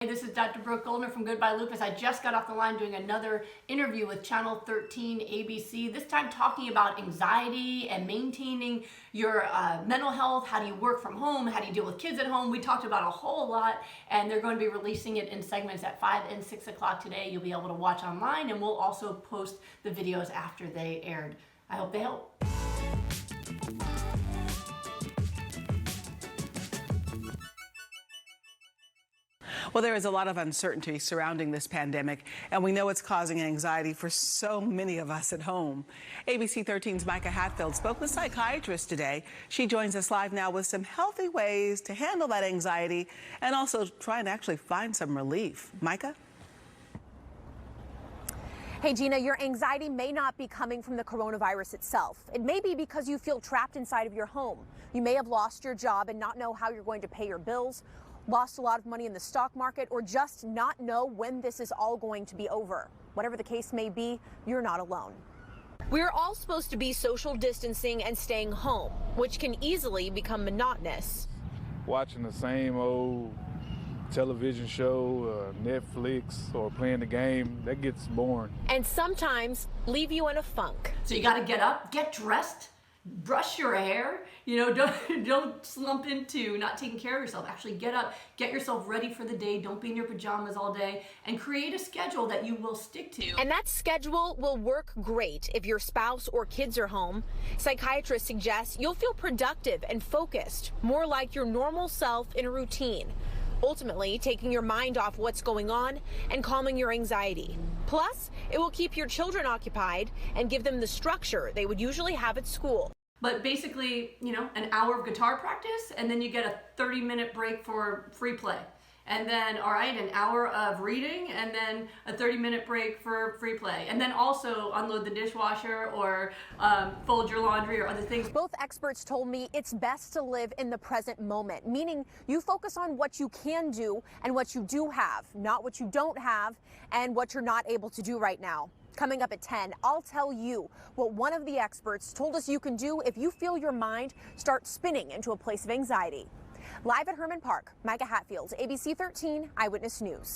Hey, this is Dr. Brooke Goldner from Goodbye Lupus. I just got off the line doing another interview with Channel 13 ABC, this time talking about anxiety and maintaining your mental health. How do you work from home? How do you deal with kids at home? We talked about a whole lot, and they're going to be releasing it in segments at 5 and 6 o'clock today. You'll be able to watch online, and we'll also post the videos after they aired. I hope they help. Well, there is a lot of uncertainty surrounding this pandemic, and we know it's causing anxiety for so many of us at home. ABC 13's Mycah Hatfield spoke with psychiatrists today. She joins us live now with some healthy ways to handle that anxiety and also try and actually find some relief. Mycah? Hey, Gina, your anxiety may not be coming from the coronavirus itself. It may be because you feel trapped inside of your home. You may have lost your job and not know how you're going to pay your bills, lost a lot of money in the stock market, or just not know when this is all going to be over. Whatever the case may be, you're not alone. We're all supposed to be social distancing and staying home, which can easily become monotonous. Watching the same old television show, Netflix, or playing the game, that gets boring. And sometimes leave you in a funk. So you got to get up, get dressed, brush your hair, don't slump into not taking care of yourself. Actually get up, get yourself ready for the day. Don't be in your pajamas all day, and create a schedule that you will stick to. And that schedule will work great if your spouse or kids are home. Psychiatrists suggest you'll feel productive and focused, more like your normal self in a routine, ultimately taking your mind off what's going on and calming your anxiety. Plus, it will keep your children occupied and give them the structure they would usually have at school. But basically, an hour of guitar practice, and then you get a 30-minute break for free play. And then, all right, an hour of reading, and then a 30-minute break for free play. And then also unload the dishwasher or fold your laundry or other things. Both experts told me it's best to live in the present moment, meaning you focus on what you can do and what you do have, not what you don't have and what you're not able to do right now. Coming up at 10, I'll tell you what one of the experts told us you can do if you feel your mind start spinning into a place of anxiety. Live at Herman Park, Mycah Hatfield, ABC 13 Eyewitness News.